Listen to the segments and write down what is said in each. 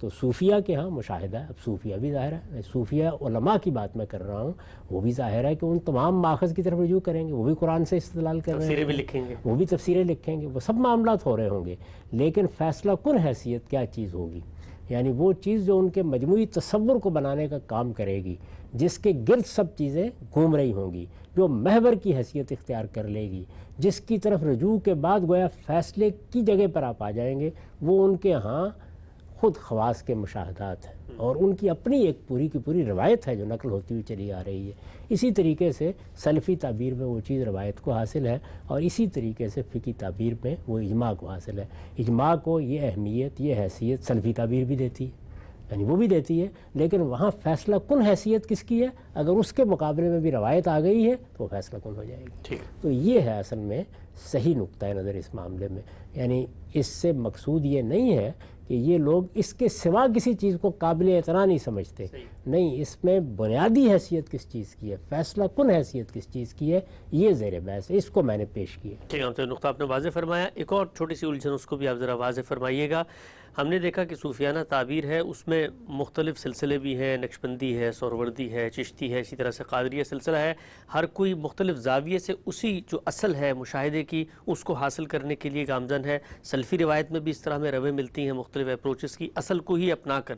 تو صوفیہ کے ہاں مشاہدہ ہے، اب صوفیہ بھی ظاہر ہے، صوفیہ علماء کی بات میں کر رہا ہوں، وہ بھی ظاہر ہے کہ ان تمام ماخذ کی طرف رجوع کریں گے، وہ بھی قرآن سے استدلال کر رہے ہیں، تفسیریں بھی لکھیں گے، وہ بھی تفسیریں لکھیں گے، وہ سب معاملات ہو رہے ہوں گے، لیکن فیصلہ کن حیثیت کیا چیز ہوگی؟ یعنی وہ چیز جو ان کے مجموعی تصور کو بنانے کا کام کرے گی، جس کے گرد سب چیزیں گھوم رہی ہوں گی، جو محور کی حیثیت اختیار کر لے گی، جس کی طرف رجوع کے بعد گویا فیصلے کی جگہ پر آپ آ جائیں گے، وہ ان کے ہاں خود خواص کے مشاہدات ہیں، اور ان کی اپنی ایک پوری کی پوری روایت ہے جو نقل ہوتی ہوئی چلی آ رہی ہے۔ اسی طریقے سے سلفی تعبیر میں وہ چیز روایت کو حاصل ہے، اور اسی طریقے سے فقہی تعبیر میں وہ اجماع کو حاصل ہے۔ اجماع کو یہ اہمیت، یہ حیثیت سلفی تعبیر بھی دیتی ہے، یعنی وہ بھی دیتی ہے، لیکن وہاں فیصلہ کن حیثیت کس کی ہے؟ اگر اس کے مقابلے میں بھی روایت آ گئی ہے تو وہ فیصلہ کن ہو جائے گی۔ تو یہ ہے اصل میں صحیح نقطہ نظر اس معاملے میں، یعنی اس سے مقصود یہ نہیں ہے کہ یہ لوگ اس کے سوا کسی چیز کو قابل اعتراض نہیں سمجھتے، نہیں، اس میں بنیادی حیثیت کس چیز کی ہے، فیصلہ کن حیثیت کس چیز کی ہے، یہ زیر بحث ہے، اس کو میں نے پیش کیا۔ ٹھیک ہے، نقطہ آپ نے واضح فرمایا۔ ایک اور چھوٹی سی الجھن اس کو بھی آپ ذرا واضح فرمائیے گا۔ ہم نے دیکھا کہ صوفیانہ تعبیر ہے، اس میں مختلف سلسلے بھی ہیں، نقشبندی ہے، سہروردی ہے، چشتی ہے، اسی طرح سے قادریہ سلسلہ ہے، ہر کوئی مختلف زاویے سے اسی جو اصل ہے مشاہدے کی اس کو حاصل کرنے کے لیے گامزن ہے۔ سلفی روایت میں بھی اس طرح میں روے ملتی ہیں مختلف اپروچز کی، اصل کو ہی اپنا کر۔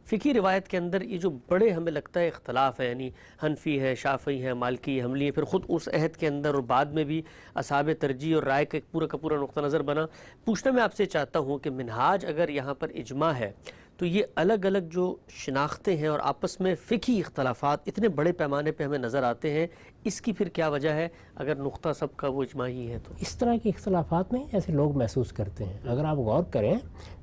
فقہی روایت کے اندر یہ جو بڑے ہمیں لگتا ہے اختلاف ہے، یعنی حنفی ہے، شافعی ہے، مالکی ہے، حنبلی ہے، پھر خود اس عہد کے اندر اور بعد میں بھی اصحاب ترجیح اور رائے کا ایک پورا کا پورا نقطہ نظر بنا۔ پوچھنا میں آپ سے چاہتا ہوں کہ منہاج اگر یہاں پر اجماع ہے تو یہ الگ الگ جو شناختیں ہیں اور آپس میں فقہی اختلافات اتنے بڑے پیمانے پہ ہمیں نظر آتے ہیں، اس کی پھر کیا وجہ ہے اگر نقطہ سب کا وہ اجماع ہی ہے تو؟ اس طرح کے اختلافات نہیں ایسے لوگ محسوس کرتے ہیں، اگر آپ غور کریں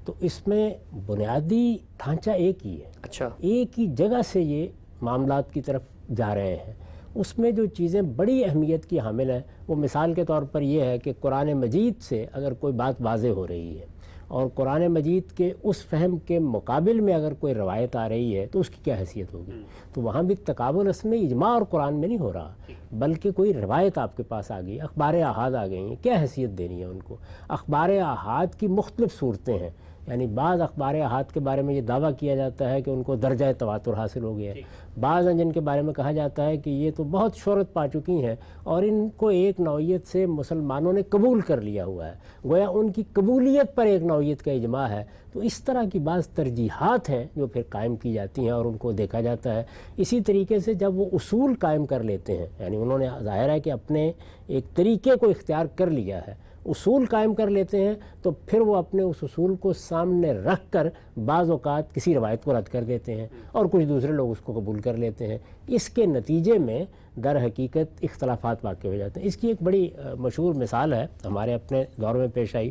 تو اس میں بنیادی ڈھانچہ ایک ہی ہے، اچھا، ایک ہی جگہ سے یہ معاملات کی طرف جا رہے ہیں۔ اس میں جو چیزیں بڑی اہمیت کی حامل ہیں وہ مثال کے طور پر یہ ہے کہ قرآن مجید سے اگر کوئی بات واضح ہو رہی ہے اور قرآن مجید کے اس فہم کے مقابل میں اگر کوئی روایت آ رہی ہے تو اس کی کیا حیثیت ہوگی؟ تو وہاں بھی تقابل اس میں اجماع اور قرآن میں نہیں ہو رہا، بلکہ کوئی روایت آپ کے پاس آ گئی، اخبار احاد آ گئی ہیں، کیا حیثیت دینی ہے ان کو؟ اخبار احاد کی مختلف صورتیں ہیں، یعنی بعض اخبار احاد کے بارے میں یہ دعویٰ کیا جاتا ہے کہ ان کو درجہ تواتر حاصل ہو گیا ہے، بعض ہیں جن کے بارے میں کہا جاتا ہے کہ یہ تو بہت شہرت پا چکی ہیں اور ان کو ایک نوعیت سے مسلمانوں نے قبول کر لیا ہوا ہے، گویا ان کی قبولیت پر ایک نوعیت کا اجماع ہے۔ تو اس طرح کی بعض ترجیحات ہیں جو پھر قائم کی جاتی ہیں اور ان کو دیکھا جاتا ہے۔ اسی طریقے سے جب وہ اصول قائم کر لیتے ہیں، یعنی انہوں نے ظاہر ہے کہ اپنے ایک طریقے کو اختیار کر لیا ہے، اصول قائم کر لیتے ہیں، تو پھر وہ اپنے اس اصول کو سامنے رکھ کر بعض اوقات کسی روایت کو رد کر دیتے ہیں اور کچھ دوسرے لوگ اس کو قبول کر لیتے ہیں۔ اس کے نتیجے میں در حقیقت اختلافات واقع ہو جاتے ہیں۔ اس کی ایک بڑی مشہور مثال ہے، ہمارے اپنے دور میں پیش آئی۔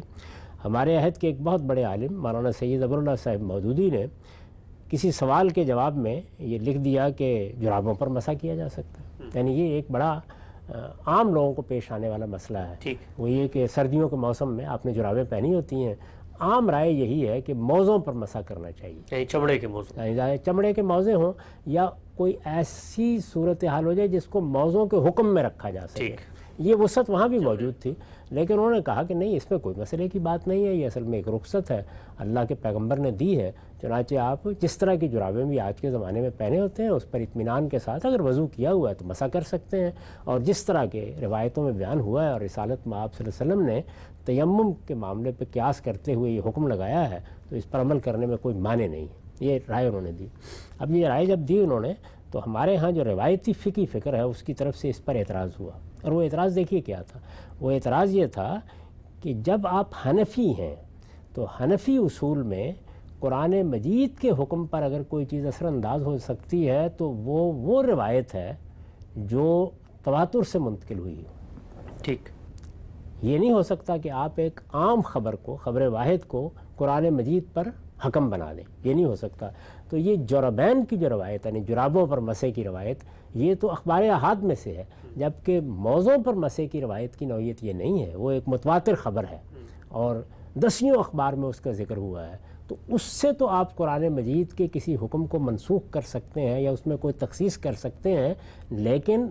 ہمارے عہد کے ایک بہت بڑے عالم مولانا سید ابواللہ صاحب مودودی نے کسی سوال کے جواب میں یہ لکھ دیا کہ جرابوں پر مسح کیا جا سکتا ہے، یعنی یہ ایک بڑا عام لوگوں کو پیش آنے والا مسئلہ ہے۔ وہ یہ کہ سردیوں کے موسم میں آپ نے جرابیں پہنی ہوتی ہیں، عام رائے یہی ہے کہ موزوں پر مسح کرنا چاہیے، یعنی چمڑے کے موزوں، چمڑے کے موزے ہوں یا کوئی ایسی صورتحال ہو جائے جس کو موزوں کے حکم میں رکھا جا سکے۔ یہ وسعت وہاں بھی موجود تھی، لیکن انہوں نے کہا کہ نہیں، اس میں کوئی مسئلے کی بات نہیں ہے، یہ اصل میں ایک رخصت ہے، اللہ کے پیغمبر نے دی ہے، چنانچہ آپ جس طرح کی جرابیں بھی آج کے زمانے میں پہنے ہوتے ہیں اس پر اطمینان کے ساتھ اگر وضو کیا ہوا ہے تو مسح کر سکتے ہیں۔ اور جس طرح کے روایتوں میں بیان ہوا ہے اور رسالت میں آپ صلی اللہ علیہ وسلم نے تیمم کے معاملے پہ قیاس کرتے ہوئے یہ حکم لگایا ہے تو اس پر عمل کرنے میں کوئی معنی نہیں ہے، یہ رائے انہوں نے دی۔ اب یہ رائے جب دی انہوں نے تو ہمارے ہاں جو روایتی فقہی فکر ہے اس کی طرف سے اس پر اعتراض ہوا، اور وہ اعتراض دیکھیے کیا تھا۔ وہ اعتراض یہ تھا کہ جب آپ حنفی ہیں تو حنفی اصول میں قرآن مجید کے حکم پر اگر کوئی چیز اثر انداز ہو سکتی ہے تو وہ روایت ہے جو تواتر سے منتقل ہوئی ہو۔ ٹھیک، یہ نہیں ہو سکتا کہ آپ ایک عام خبر کو، خبر واحد کو قرآن مجید پر حکم بنا دیں، یہ نہیں ہو سکتا۔ تو یہ جربین کی جو روایت یعنی جرابوں پر مسح کی روایت، یہ تو اخبار احاد میں سے ہے، جبکہ موضوع پر مسح کی روایت کی نوعیت یہ نہیں ہے، وہ ایک متواتر خبر ہے اور دسیوں اخبار میں اس کا ذکر ہوا ہے۔ تو اس سے تو آپ قرآن مجید کے کسی حکم کو منسوخ کر سکتے ہیں یا اس میں کوئی تخصیص کر سکتے ہیں، لیکن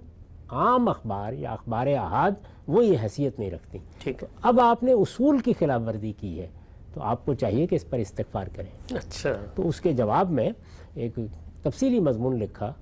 عام اخبار یا اخبار احاد وہ یہ حیثیت نہیں رکھتی۔ ٹھیک ہے، اب آپ نے اصول کی خلاف ورزی کی ہے تو آپ کو چاہیے کہ اس پر استغفار کریں۔ اچھا، تو اس کے جواب میں ایک تفصیلی مضمون لکھا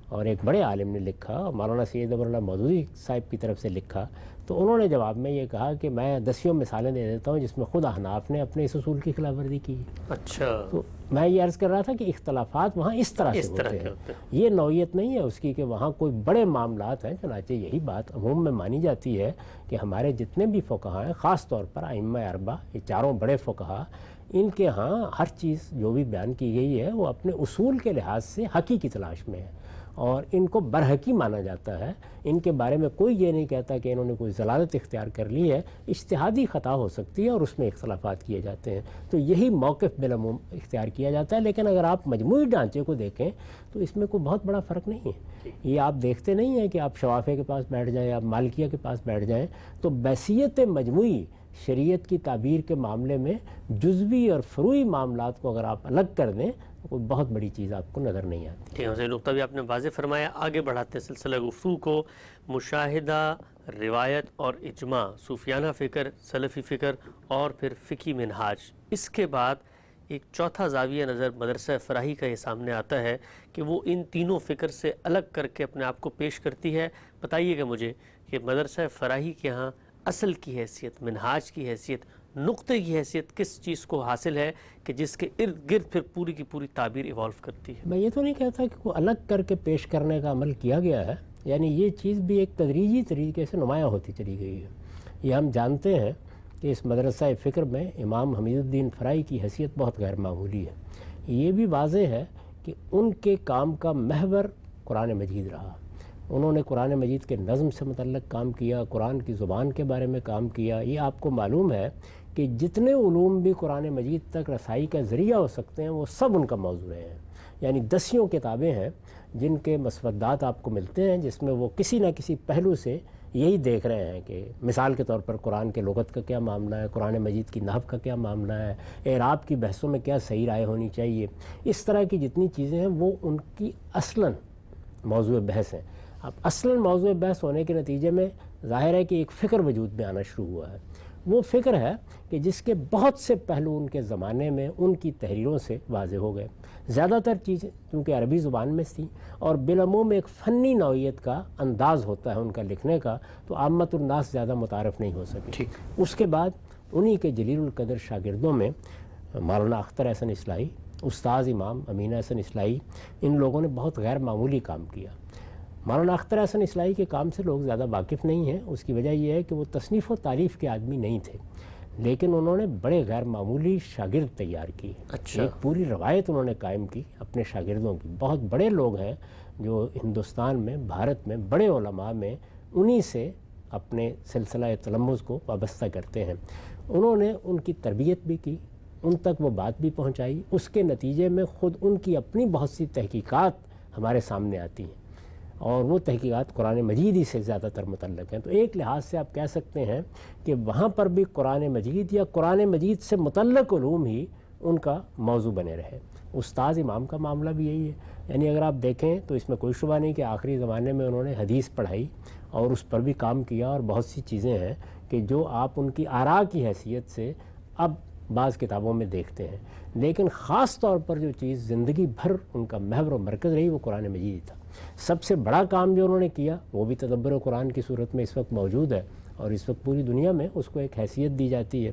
اور ایک بڑے عالم نے لکھا، مولانا سید ابر اللہ مودودی صاحب کی طرف سے لکھا، تو انہوں نے جواب میں یہ کہا کہ میں 10 مثالیں دے دیتا ہوں جس میں خود احناف نے اپنے اس اصول کی خلاف ورزی کی ہے۔ اچھا، تو میں یہ عرض کر رہا تھا کہ اختلافات وہاں اس طرح سے ہوتے ہیں، یہ نوعیت نہیں ہے اس کی کہ وہاں کوئی بڑے معاملات ہیں۔ چنانچہ یہی بات عموم میں مانی جاتی ہے کہ ہمارے جتنے بھی فقہا ہیں، خاص طور پر ائمہ اربعہ، یہ چاروں بڑے فقہا، ان کے ہاں ہر چیز جو بھی بیان کی گئی ہے وہ اپنے اصول کے لحاظ سے حقی کی تلاش میں ہے اور ان کو برحقی مانا جاتا ہے۔ ان کے بارے میں کوئی یہ نہیں کہتا کہ انہوں نے کوئی ضلالت اختیار کر لی ہے، اجتہادی خطا ہو سکتی ہے اور اس میں اختلافات کیے جاتے ہیں، تو یہی موقف بالعموم اختیار کیا جاتا ہے۔ لیکن اگر آپ مجموعی ڈھانچے کو دیکھیں تو اس میں کوئی بہت بڑا فرق نہیں ہے۔ یہ آپ دیکھتے نہیں ہیں کہ آپ شوافے کے پاس بیٹھ جائیں، آپ مالکیہ کے پاس بیٹھ جائیں، تو بحیثیت مجموعی شریعت کی تعبیر کے معاملے میں جزوی اور فروعی معاملات کو اگر آپ الگ کر دیں تو کوئی بہت بڑی چیز آپ کو نظر نہیں آتی۔ ٹھیک ہے، نقطہ بھی آپ نے واضح فرمایا۔ آگے بڑھاتے ہیں سلسلہ گفتگو کو۔ مشاہدہ، روایت اور اجماع، صوفیانہ فکر، سلفی فکر اور پھر فقہی منہاج۔ اس کے بعد ایک چوتھا زاویہ نظر مدرسہ فراہی کا یہ سامنے آتا ہے کہ وہ ان تینوں فکر سے الگ کر کے اپنے آپ کو پیش کرتی ہے۔ بتائیے گا مجھے کہ مدرسہ فراہی کے ہاں اصل کی حیثیت، منہاج کی حیثیت، نقطے کی حیثیت کس چیز کو حاصل ہے کہ جس کے ارد گرد پھر پوری کی پوری تعبیر ایوالو کرتی ہے؟ میں یہ تو نہیں کہتا کہ کوئی الگ کر کے پیش کرنے کا عمل کیا گیا ہے، یعنی یہ چیز بھی ایک تدریجی طریقے سے نمایاں ہوتی چلی گئی ہے۔ یہ ہم جانتے ہیں کہ اس مدرسہ فکر میں امام حمید الدین فرائی کی حیثیت بہت غیر معمولی ہے۔ یہ بھی واضح ہے کہ ان کے کام کا محور قرآن مجید رہا۔ انہوں نے قرآن مجید کے نظم سے متعلق کام کیا، قرآن کی زبان کے بارے میں کام کیا۔ یہ آپ کو معلوم ہے کہ جتنے علوم بھی قرآن مجید تک رسائی کا ذریعہ ہو سکتے ہیں وہ سب ان کا موضوع ہیں، یعنی 10 کتابیں ہیں جن کے مسودات آپ کو ملتے ہیں جس میں وہ کسی نہ کسی پہلو سے یہی دیکھ رہے ہیں کہ مثال کے طور پر قرآن کے لغت کا کیا معاملہ ہے، قرآن مجید کی نحو کا کیا معاملہ ہے، اعراب کی بحثوں میں کیا صحیح رائے ہونی چاہیے۔ اس طرح کی جتنی چیزیں ہیں وہ ان کی اصلاً موضوع بحث ہیں۔ اب اصلاً موضوع بحث ہونے کے نتیجے میں ظاہر ہے کہ ایک فکر وجود میں آنا شروع ہوا ہے۔ وہ فکر ہے کہ جس کے بہت سے پہلو ان کے زمانے میں ان کی تحریروں سے واضح ہو گئے۔ زیادہ تر چیزیں کیونکہ عربی زبان میں تھیں اور بالعموم ایک فنی نوعیت کا انداز ہوتا ہے ان کا لکھنے کا، تو عامت الناس زیادہ متعارف نہیں ہو سکی۔ اس کے بعد انہی کے جلیل القدر شاگردوں میں مولانا اختر احسن اصلاحی، استاذ امام امین احسن اصلاحی، ان لوگوں نے بہت غیر معمولی کام کیا۔ مولانا اختر احسن اصلاحی کے کام سے لوگ زیادہ واقف نہیں ہیں، اس کی وجہ یہ ہے کہ وہ تصنیف و تعریف کے آدمی نہیں تھے، لیکن انہوں نے بڑے غیر معمولی شاگرد تیار کی۔ اچھا، ایک پوری روایت انہوں نے قائم کی اپنے شاگردوں کی۔ بہت بڑے لوگ ہیں جو ہندوستان میں، بھارت میں بڑے علماء میں انہی سے اپنے سلسلہ تلمذ کو وابستہ کرتے ہیں۔ انہوں نے ان کی تربیت بھی کی، ان تک وہ بات بھی پہنچائی۔ اس کے نتیجے میں خود ان کی اپنی بہت سی تحقیقات ہمارے سامنے آتی ہیں اور وہ تحقیقات قرآن مجید ہی سے زیادہ تر متعلق ہیں۔ تو ایک لحاظ سے آپ کہہ سکتے ہیں کہ وہاں پر بھی قرآن مجید یا قرآن مجید سے متعلق علوم ہی ان کا موضوع بنے رہے۔ استاذ امام کا معاملہ بھی یہی ہے، یعنی اگر آپ دیکھیں تو اس میں کوئی شبہ نہیں کہ آخری زمانے میں انہوں نے حدیث پڑھائی اور اس پر بھی کام کیا، اور بہت سی چیزیں ہیں کہ جو آپ ان کی آراء کی حیثیت سے اب بعض کتابوں میں دیکھتے ہیں، لیکن خاص طور پر جو چیز زندگی بھر ان کا محور و مرکز رہی وہ قرآن مجید ہی تھا۔ سب سے بڑا کام جو انہوں نے کیا وہ بھی تدبر قرآن کی صورت میں اس وقت موجود ہے اور اس وقت پوری دنیا میں اس کو ایک حیثیت دی جاتی ہے۔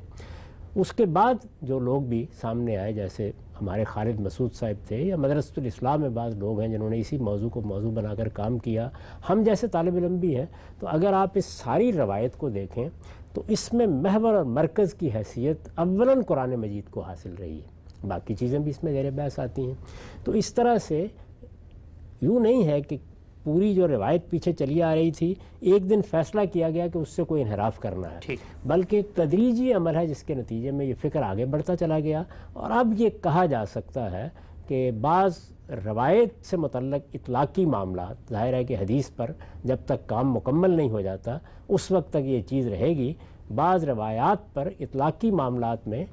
اس کے بعد جو لوگ بھی سامنے آئے جیسے ہمارے خالد مسعود صاحب تھے، یا مدرسۃ الاسلام میں بعض لوگ ہیں جنہوں نے اسی موضوع کو موضوع بنا کر کام کیا، ہم جیسے طالب علم بھی ہیں، تو اگر آپ اس ساری روایت کو دیکھیں تو اس میں محور اور مرکز کی حیثیت اولاً قرآن مجید کو حاصل رہی ہے، باقی چیزیں بھی اس میں زیر بحث آتی ہیں۔ تو اس طرح سے یوں نہیں ہے کہ پوری جو روایت پیچھے چلی آ رہی تھی ایک دن فیصلہ کیا گیا کہ اس سے کوئی انحراف کرنا ہے، بلکہ ایک تدریجی عمل ہے جس کے نتیجے میں یہ فکر آگے بڑھتا چلا گیا۔ اور اب یہ کہا جا سکتا ہے کہ بعض روایت سے متعلق اطلاقی معاملات، ظاہر ہے کہ حدیث پر جب تک کام مکمل نہیں ہو جاتا اس وقت تک یہ چیز رہے گی، بعض روایات پر اطلاقی معاملات میں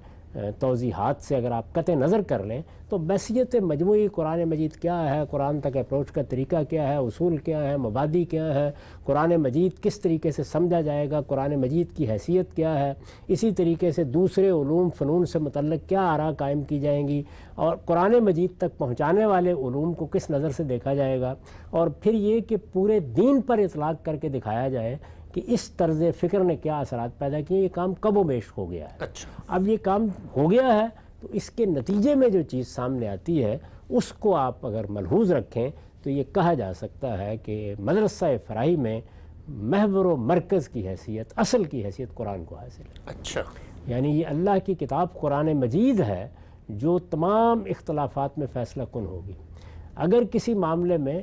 توضیحات سے اگر آپ قطع نظر کر لیں تو بحثیت مجموعی قرآن مجید کیا ہے، قرآن تک اپروچ کا طریقہ کیا ہے، اصول کیا ہے، مبادی کیا ہے، قرآن مجید کس طریقے سے سمجھا جائے گا، قرآن مجید کی حیثیت کیا ہے، اسی طریقے سے دوسرے علوم فنون سے متعلق کیا آراء قائم کی جائیں گی، اور قرآن مجید تک پہنچانے والے علوم کو کس نظر سے دیکھا جائے گا، اور پھر یہ کہ پورے دین پر اطلاق کر کے دکھایا جائے کہ اس طرز فکر نے کیا اثرات پیدا کیے، یہ کام کب و بیش ہو گیا ہے۔ اچھا، اب یہ کام ہو گیا ہے تو اس کے نتیجے میں جو چیز سامنے آتی ہے اس کو آپ اگر ملحوظ رکھیں تو یہ کہا جا سکتا ہے کہ مدرسہ فرائی میں محور و مرکز کی حیثیت، اصل کی حیثیت قرآن کو حاصل ہے۔ اچھا، یعنی یہ اللہ کی کتاب قرآن مجید ہے جو تمام اختلافات میں فیصلہ کن ہوگی۔ اگر کسی معاملے میں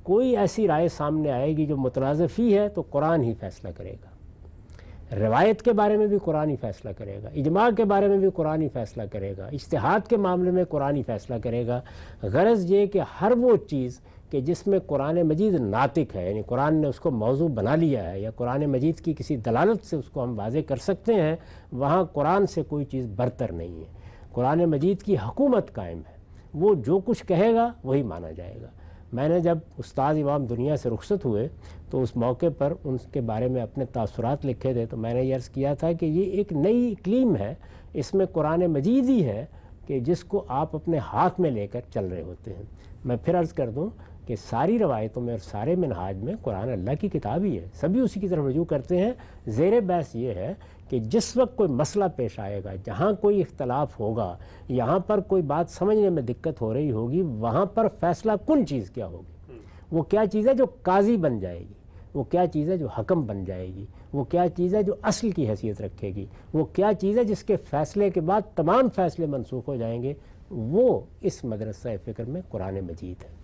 کوئی ایسی رائے سامنے آئے گی جو متنازع فی ہے تو قرآن ہی فیصلہ کرے گا، روایت کے بارے میں بھی قرآن ہی فیصلہ کرے گا، اجماع کے بارے میں بھی قرآن ہی فیصلہ کرے گا، اجتہاد کے معاملے میں قرآن ہی فیصلہ کرے گا۔ غرض یہ کہ ہر وہ چیز کہ جس میں قرآن مجید ناطق ہے، یعنی قرآن نے اس کو موضوع بنا لیا ہے یا قرآن مجید کی کسی دلالت سے اس کو ہم واضح کر سکتے ہیں، وہاں قرآن سے کوئی چیز برتر نہیں ہے۔ قرآن مجید کی حکومت قائم ہے، وہ جو کچھ کہے گا وہی مانا جائے گا۔ میں نے جب استاد امام دنیا سے رخصت ہوئے تو اس موقع پر ان کے بارے میں اپنے تاثرات لکھے تھے، تو میں نے یہ عرض کیا تھا کہ یہ ایک نئی اقلیم ہے، اس میں قرآن مجید ہی ہے کہ جس کو آپ اپنے ہاتھ میں لے کر چل رہے ہوتے ہیں۔ میں پھر عرض کر دوں کہ ساری روایتوں میں اور سارے منہاج میں قرآن اللہ کی کتاب ہی ہے، سبھی اسی کی طرف رجوع کرتے ہیں۔ زیر بحث یہ ہے کہ جس وقت کوئی مسئلہ پیش آئے گا، جہاں کوئی اختلاف ہوگا، یہاں پر کوئی بات سمجھنے میں دقت ہو رہی ہوگی، وہاں پر فیصلہ کن چیز کیا ہوگی، وہ کیا چیز ہے جو قاضی بن جائے گی، وہ کیا چیز ہے جو حکم بن جائے گی، وہ کیا چیز ہے جو اصل کی حیثیت رکھے گی، وہ کیا چیز ہے جس کے فیصلے کے بعد تمام فیصلے منسوخ ہو جائیں گے، وہ اس مدرسہ فکر میں قرآن مجید ہے۔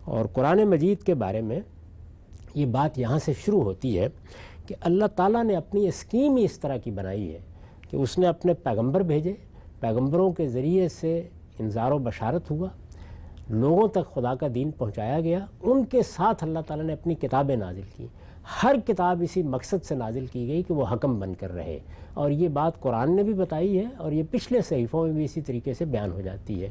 اور قرآن مجید کے بارے میں یہ بات یہاں سے شروع ہوتی ہے کہ اللہ تعالیٰ نے اپنی اسکیم ہی اس طرح کی بنائی ہے کہ اس نے اپنے پیغمبر بھیجے، پیغمبروں کے ذریعے سے انذار و بشارت ہوا، لوگوں تک خدا کا دین پہنچایا گیا، ان کے ساتھ اللہ تعالیٰ نے اپنی کتابیں نازل کی۔ ہر کتاب اسی مقصد سے نازل کی گئی کہ وہ حکم بن کر رہے، اور یہ بات قرآن نے بھی بتائی ہے اور یہ پچھلے صحیفوں میں بھی اسی طریقے سے بیان ہو جاتی ہے۔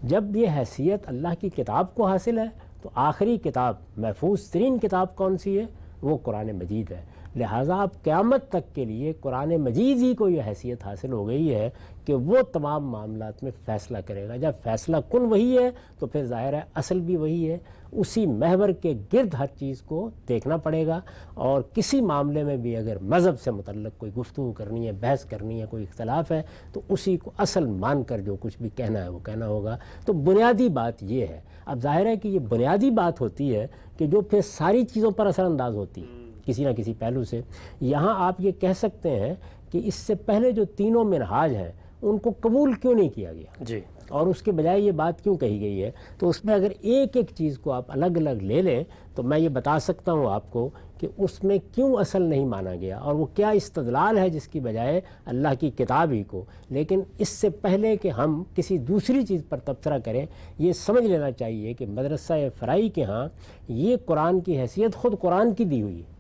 جب یہ حیثیت اللہ کی کتاب کو حاصل ہے تو آخری کتاب، محفوظ ترین کتاب کون سی ہے؟ وہ قرآن مجید ہے۔ لہٰذا اب قیامت تک کے لیے قرآن مجید ہی کو یہ حیثیت حاصل ہو گئی ہے کہ وہ تمام معاملات میں فیصلہ کرے گا۔ جب فیصلہ کن وہی ہے تو پھر ظاہر ہے اصل بھی وہی ہے، اسی محور کے گرد ہر چیز کو دیکھنا پڑے گا، اور کسی معاملے میں بھی اگر مذہب سے متعلق کوئی گفتگو کرنی ہے، بحث کرنی ہے، کوئی اختلاف ہے تو اسی کو اصل مان کر جو کچھ بھی کہنا ہے وہ کہنا ہوگا۔ تو بنیادی بات یہ ہے۔ اب ظاہر ہے کہ یہ بنیادی بات ہوتی ہے کہ جو پھر ساری چیزوں پر اثر انداز ہوتی ہے کسی نہ کسی پہلو سے۔ یہاں آپ یہ کہہ سکتے ہیں کہ اس سے پہلے جو تینوں منہاج ہیں ان کو قبول کیوں نہیں کیا گیا جی، اور اس کے بجائے یہ بات کیوں کہی گئی ہے، تو اس میں اگر ایک ایک چیز کو آپ الگ الگ لے لیں تو میں یہ بتا سکتا ہوں آپ کو کہ اس میں کیوں اصل نہیں مانا گیا اور وہ کیا استدلال ہے جس کی بجائے اللہ کی کتاب ہی کو۔ لیکن اس سے پہلے کہ ہم کسی دوسری چیز پر تبصرہ کریں، یہ سمجھ لینا چاہیے کہ مدرسہ فرائی کے ہاں یہ قرآن کی حیثیت خود قرآن کی دی ہوئی ہے،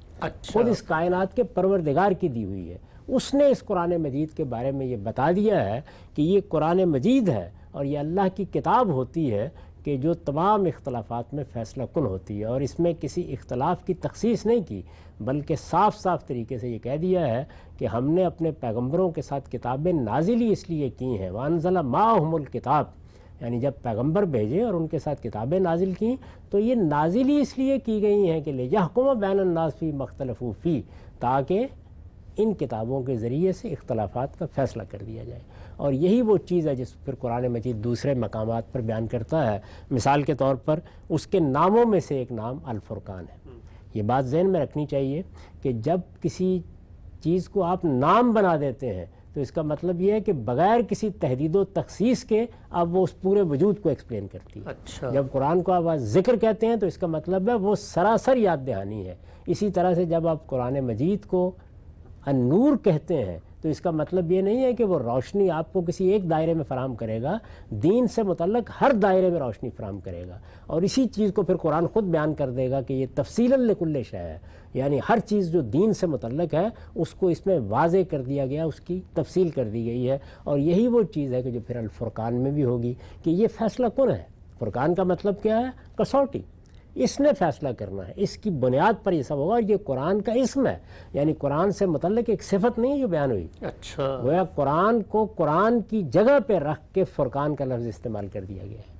خود اس کائنات کے پروردگار کی دی ہوئی ہے۔ اس نے اس قرآن مجید کے بارے میں یہ بتا دیا ہے کہ یہ قرآن مجید ہے اور یہ اللہ کی کتاب ہوتی ہے کہ جو تمام اختلافات میں فیصلہ کن ہوتی ہے، اور اس میں کسی اختلاف کی تخصیص نہیں کی بلکہ صاف صاف طریقے سے یہ کہہ دیا ہے کہ ہم نے اپنے پیغمبروں کے ساتھ کتابیں نازل ہی اس لیے کی ہیں، وَأَنزَلَ مَعَهُمُ الْكِتَابَ، یعنی جب پیغمبر بھیجے اور ان کے ساتھ کتابیں نازل کیں تو یہ نازل ہی اس لیے کی گئی ہیں کہ لِيَحْكُمَ بَيْنَ النَّاسِ فِي مَا اخْتَلَفُوا فِيهِ، تاکہ ان کتابوں کے ذریعے سے اختلافات کا فیصلہ کر دیا جائے۔ اور یہی وہ چیز ہے جس پھر قرآن مجید دوسرے مقامات پر بیان کرتا ہے۔ مثال کے طور پر اس کے ناموں میں سے ایک نام الفرقان ہے۔ یہ بات ذہن میں رکھنی چاہیے کہ جب کسی چیز کو آپ نام بنا دیتے ہیں تو اس کا مطلب یہ ہے کہ بغیر کسی تحدید و تخصیص کے اب وہ اس پورے وجود کو ایکسپلین کرتی ہے۔ اچھا، جب قرآن کو آپ ذکر کہتے ہیں تو اس کا مطلب ہے وہ سراسر یاد دہانی ہے۔ اسی طرح سے جب آپ قرآن مجید کو النور کہتے ہیں تو اس کا مطلب یہ نہیں ہے کہ وہ روشنی آپ کو کسی ایک دائرے میں فراہم کرے گا، دین سے متعلق ہر دائرے میں روشنی فراہم کرے گا، اور اسی چیز کو پھر قرآن خود بیان کر دے گا کہ یہ تفصیلاً لکل شے ہے، یعنی ہر چیز جو دین سے متعلق ہے اس کو اس میں واضح کر دیا گیا، اس کی تفصیل کر دی گئی ہے، اور یہی وہ چیز ہے کہ جو پھر الفرقان میں بھی ہوگی کہ یہ فیصلہ کن ہے۔ فرقان کا مطلب کیا ہے؟ کسوٹی، اس نے فیصلہ کرنا ہے، اس کی بنیاد پر یہ سب ہوگا، اور یہ قرآن کا اسم ہے، یعنی قرآن سے متعلق ایک صفت نہیں ہے جو بیان ہوئی۔ اچھا، گویا قرآن کو قرآن کی جگہ پہ رکھ کے فرقان کا لفظ استعمال کر دیا گیا ہے،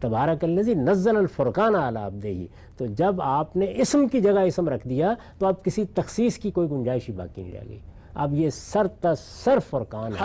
تبارک الذی نزل الفرقان علی عبدہ۔ تو جب آپ نے اسم کی جگہ اسم رکھ دیا تو اب کسی تخصیص کی کوئی گنجائش ہی باقی نہیں رہ گئی، اب یہ سر تسر فرقان ہے،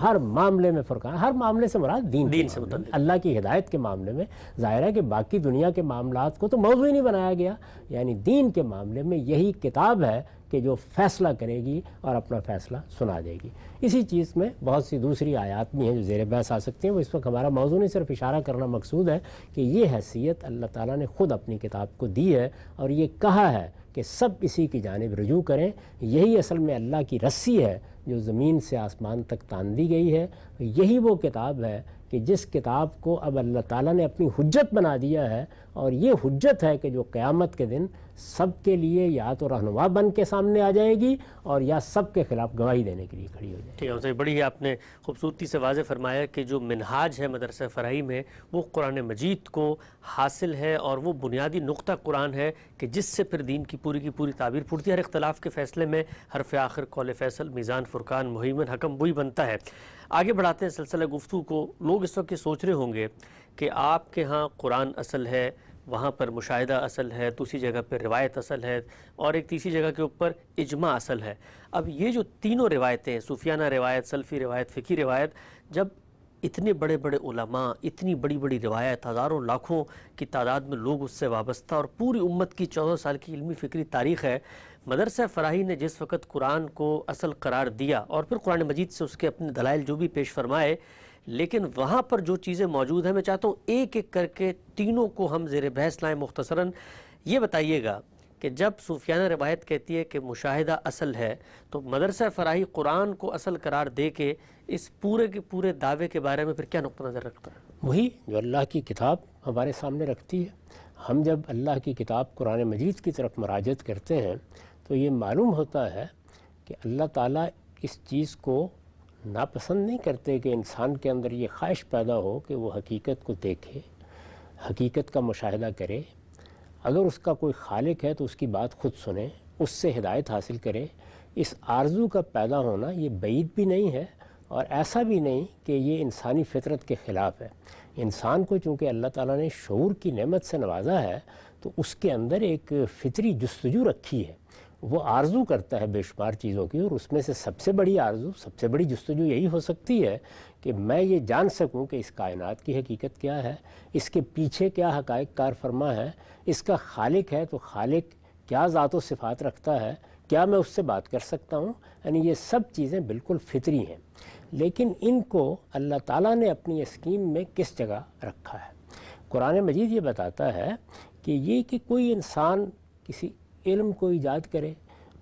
ہر معاملے میں فرقان، ہر معاملے سے مراد دین سے متعلق، اللہ کی ہدایت کے معاملے میں۔ ظاہر ہے کہ باقی دنیا کے معاملات کو تو موضوع ہی نہیں بنایا گیا، یعنی دین کے معاملے میں یہی کتاب ہے کہ جو فیصلہ کرے گی اور اپنا فیصلہ سنا دے گی۔ اسی چیز میں بہت سی دوسری آیات بھی ہیں جو زیر بحث آ سکتی ہیں، وہ اس وقت ہمارا موضوع نہیں، صرف اشارہ کرنا مقصود ہے کہ یہ حیثیت اللہ تعالیٰ نے خود اپنی کتاب کو دی ہے، اور یہ کہا ہے کہ سب اسی کی جانب رجوع کریں۔ یہی اصل میں اللہ کی رسی ہے جو زمین سے آسمان تک تان دی گئی ہے، یہی وہ کتاب ہے کہ جس کتاب کو اب اللہ تعالیٰ نے اپنی حجت بنا دیا ہے، اور یہ حجت ہے کہ جو قیامت کے دن سب کے لیے یا تو رہنما بن کے سامنے آ جائے گی اور یا سب کے خلاف گواہی دینے کے لیے کھڑی ہو جائے گی۔ ٹھیک ہے، بڑی ہی آپ نے خوبصورتی سے واضح فرمایا کہ جو منہاج ہے مدرسہ فراہی میں وہ قرآن مجید کو حاصل ہے، اور وہ بنیادی نقطہ قرآن ہے کہ جس سے پھر دین کی پوری تعبیر پھوٹتی ہے۔ ہر اختلاف کے فیصلے میں حرف آخر قول فیصل، میزان فرقان، مہیمن حکم وہی بنتا ہے۔ آگے بڑھاتے ہیں سلسلہ گفتگو کو۔ لوگ اس وقت یہ سوچ رہے ہوں گے کہ آپ کے ہاں قرآن اصل ہے، وہاں پر مشاہدہ اصل ہے، دوسری جگہ پہ روایت اصل ہے، اور ایک تیسری جگہ کے اوپر اجماع اصل ہے۔ اب یہ جو تینوں روایتیں، صوفیانہ روایت، سلفی روایت، فقہی روایت، جب اتنے بڑے بڑے علماء، اتنی بڑی بڑی روایت، ہزاروں لاکھوں کی تعداد میں لوگ اس سے وابستہ، اور پوری امت کی 14 سال کی علمی فکری تاریخ ہے، مدرسہ فراہی نے جس وقت قرآن کو اصل قرار دیا اور پھر قرآن مجید سے اس کے اپنے دلائل جو بھی پیش فرمائے، لیکن وہاں پر جو چیزیں موجود ہیں، میں چاہتا ہوں ایک ایک کر کے تینوں کو ہم زیر بحث لائیں مختصراً۔ یہ بتائیے گا کہ جب صوفیانہ روایت کہتی ہے کہ مشاہدہ اصل ہے، تو مدرسہ فراہی قرآن کو اصل قرار دے کے اس پورے کے پورے دعوے کے بارے میں پھر کیا نقطہ نظر رکھتا ہے؟ وہی جو اللہ کی کتاب ہمارے سامنے رکھتی ہے۔ ہم جب اللہ کی کتاب قرآن مجید کی طرف مراجعت کرتے ہیں تو یہ معلوم ہوتا ہے کہ اللہ تعالیٰ اس چیز کو ناپسند نہیں کرتے کہ انسان کے اندر یہ خواہش پیدا ہو کہ وہ حقیقت کو دیکھے، حقیقت کا مشاہدہ کرے، اگر اس کا کوئی خالق ہے تو اس کی بات خود سنے، اس سے ہدایت حاصل کرے۔ اس آرزو کا پیدا ہونا یہ بعید بھی نہیں ہے، اور ایسا بھی نہیں کہ یہ انسانی فطرت کے خلاف ہے۔ انسان کو چونکہ اللہ تعالیٰ نے شعور کی نعمت سے نوازا ہے، تو اس کے اندر ایک فطری جستجو رکھی ہے، وہ آرزو کرتا ہے بے شمار چیزوں کی، اور اس میں سے سب سے بڑی آرزو، سب سے بڑی جستجو یہی ہو سکتی ہے کہ میں یہ جان سکوں کہ اس کائنات کی حقیقت کیا ہے، اس کے پیچھے کیا حقائق کار فرما ہے، اس کا خالق ہے تو خالق کیا ذات و صفات رکھتا ہے، کیا میں اس سے بات کر سکتا ہوں۔ یعنی یہ سب چیزیں بالکل فطری ہیں، لیکن ان کو اللہ تعالیٰ نے اپنی اسکیم میں کس جگہ رکھا ہے؟ قرآن مجید یہ بتاتا ہے کہ یہ کہ کوئی انسان کسی علم کو ایجاد کرے،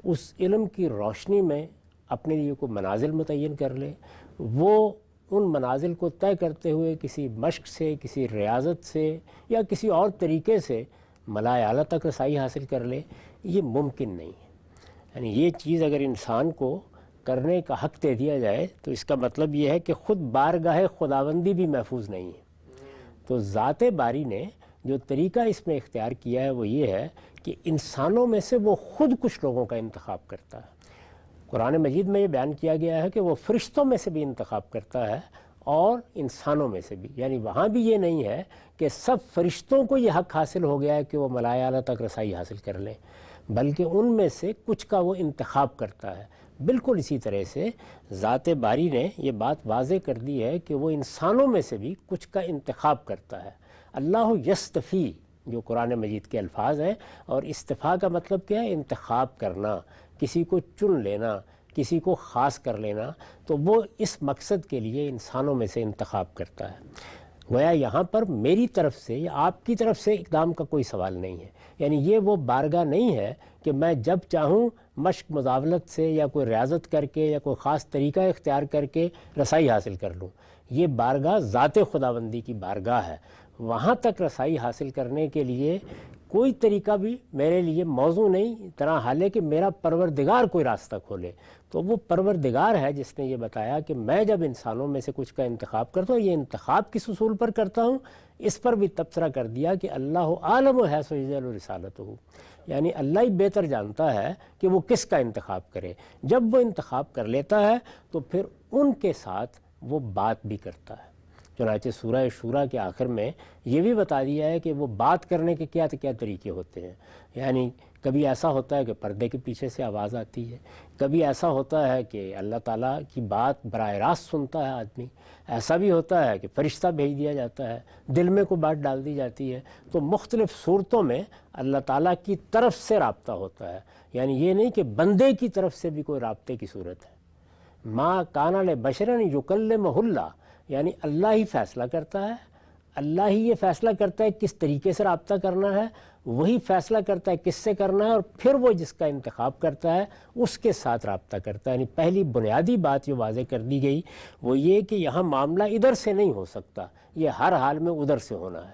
اس علم کی روشنی میں اپنے لیے کوئی منازل متعین کر لے، وہ ان منازل کو طے کرتے ہوئے کسی مشق سے، کسی ریاضت سے یا کسی اور طریقے سے ملائے اعلیٰ تک رسائی حاصل کر لے، یہ ممکن نہیں ہے۔ یعنی یہ چیز اگر انسان کو کرنے کا حق دے دیا جائے تو اس کا مطلب یہ ہے کہ خود بارگاہ خداوندی بھی محفوظ نہیں ہے۔ تو ذات باری نے جو طریقہ اس میں اختیار کیا ہے وہ یہ ہے کہ انسانوں میں سے وہ خود کچھ لوگوں کا انتخاب کرتا ہے۔ قرآن مجید میں یہ بیان کیا گیا ہے کہ وہ فرشتوں میں سے بھی انتخاب کرتا ہے اور انسانوں میں سے بھی، یعنی وہاں بھی یہ نہیں ہے کہ سب فرشتوں کو یہ حق حاصل ہو گیا ہے کہ وہ ملائے اعلیٰ تک رسائی حاصل کر لیں، بلکہ ان میں سے کچھ کا وہ انتخاب کرتا ہے۔ بالکل اسی طرح سے ذات باری نے یہ بات واضح کر دی ہے کہ وہ انسانوں میں سے بھی کچھ کا انتخاب کرتا ہے۔ اللہ یستفی جو قرآن مجید کے الفاظ ہیں، اور استفاء کا مطلب کیا ہے؟ انتخاب کرنا، کسی کو چن لینا، کسی کو خاص کر لینا، تو وہ اس مقصد کے لیے انسانوں میں سے انتخاب کرتا ہے۔ گویا یہاں پر میری طرف سے یا آپ کی طرف سے اقدام کا کوئی سوال نہیں ہے، یعنی یہ وہ بارگاہ نہیں ہے کہ میں جب چاہوں مشق مزاولت سے یا کوئی ریاضت کر کے یا کوئی خاص طریقہ اختیار کر کے رسائی حاصل کر لوں۔ یہ بارگاہ ذات خداوندی کی بارگاہ ہے، وہاں تک رسائی حاصل کرنے کے لیے کوئی طریقہ بھی میرے لیے موزوں نہیں، طرح حال ہے کہ میرا پروردگار کوئی راستہ کھولے۔ تو وہ پروردگار ہے جس نے یہ بتایا کہ میں جب انسانوں میں سے کچھ کا انتخاب کرتا ہوں، یہ انتخاب کس اصول پر کرتا ہوں، اس پر بھی تبصرہ کر دیا کہ اللہ عالم ہے سو یجعل رسالتہ، یعنی اللہ ہی بہتر جانتا ہے کہ وہ کس کا انتخاب کرے۔ جب وہ انتخاب کر لیتا ہے تو پھر ان کے ساتھ وہ بات بھی کرتا ہے۔ چنانچہ سورہ شورا کے آخر میں یہ بھی بتا دیا ہے کہ وہ بات کرنے کے کیا طریقے ہوتے ہیں، یعنی کبھی ایسا ہوتا ہے کہ پردے کے پیچھے سے آواز آتی ہے، کبھی ایسا ہوتا ہے کہ اللہ تعالیٰ کی بات براہ راست سنتا ہے آدمی، ایسا بھی ہوتا ہے کہ فرشتہ بھیج دیا جاتا ہے، دل میں کوئی بات ڈال دی جاتی ہے۔ تو مختلف صورتوں میں اللہ تعالیٰ کی طرف سے رابطہ ہوتا ہے، یعنی یہ نہیں کہ بندے کی طرف سے بھی کوئی رابطے کی صورت ہے۔ ما کان لبشر یکلمہ اللہ، یعنی اللہ ہی فیصلہ کرتا ہے، اللہ ہی یہ فیصلہ کرتا ہے کس طریقے سے رابطہ کرنا ہے، وہی فیصلہ کرتا ہے کس سے کرنا ہے، اور پھر وہ جس کا انتخاب کرتا ہے اس کے ساتھ رابطہ کرتا ہے۔ یعنی پہلی بنیادی بات جو واضح کر دی گئی وہ یہ کہ یہاں معاملہ ادھر سے نہیں ہو سکتا، یہ ہر حال میں ادھر سے ہونا ہے۔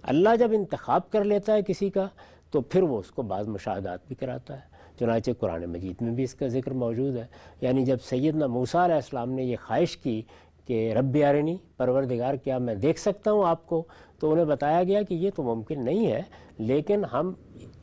اللہ جب انتخاب کر لیتا ہے کسی کا تو پھر وہ اس کو بعض مشاہدات بھی کراتا ہے۔ چنانچہ قرآن مجید میں بھی اس کا ذکر موجود ہے، یعنی جب سیدنا موسیٰ علیہ السلام نے یہ خواہش کی کہ رب ارنی، پروردگار کیا میں دیکھ سکتا ہوں آپ کو، تو انہیں بتایا گیا کہ یہ تو ممکن نہیں ہے، لیکن ہم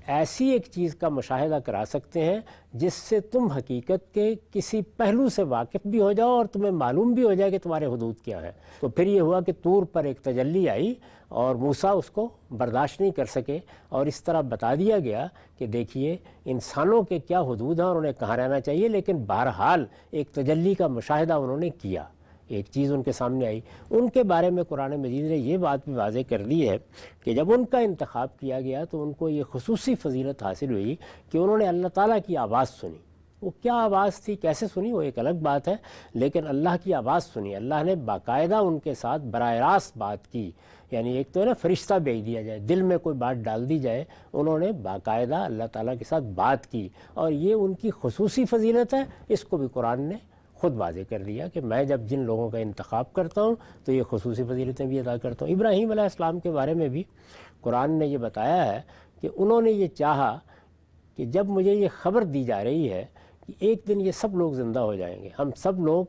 ایسی ایک چیز کا مشاہدہ کرا سکتے ہیں جس سے تم حقیقت کے کسی پہلو سے واقف بھی ہو جاؤ اور تمہیں معلوم بھی ہو جائے کہ تمہارے حدود کیا ہیں۔ تو پھر یہ ہوا کہ طور پر ایک تجلی آئی اور موسیٰ اس کو برداشت نہیں کر سکے، اور اس طرح بتا دیا گیا کہ دیکھیے انسانوں کے کیا حدود ہیں اور انہیں کہاں رہنا چاہیے، لیکن بہرحال ایک تجلی کا مشاہدہ انہوں نے کیا، ایک چیز ان کے سامنے آئی۔ ان کے بارے میں قرآن مجید نے یہ بات بھی واضح کر دی ہے کہ جب ان کا انتخاب کیا گیا تو ان کو یہ خصوصی فضیلت حاصل ہوئی کہ انہوں نے اللہ تعالیٰ کی آواز سنی۔ وہ کیا آواز تھی، کیسے سنی، وہ ایک الگ بات ہے، لیکن اللہ کی آواز سنی۔ اللہ نے باقاعدہ ان کے ساتھ براہ راست بات کی، یعنی ایک تو ہے نا فرشتہ بھیج دیا جائے، دل میں کوئی بات ڈال دی جائے، انہوں نے باقاعدہ اللہ تعالیٰ کے ساتھ بات کی، اور یہ ان کی خصوصی فضیلت ہے۔ اس کو بھی قرآن نے خود واضح کر دیا کہ میں جب جن لوگوں کا انتخاب کرتا ہوں تو یہ خصوصی فضیلتیں بھی ادا کرتا ہوں۔ ابراہیم علیہ السلام کے بارے میں بھی قرآن نے یہ بتایا ہے کہ انہوں نے یہ چاہا کہ جب مجھے یہ خبر دی جا رہی ہے کہ ایک دن یہ سب لوگ زندہ ہو جائیں گے، ہم سب لوگ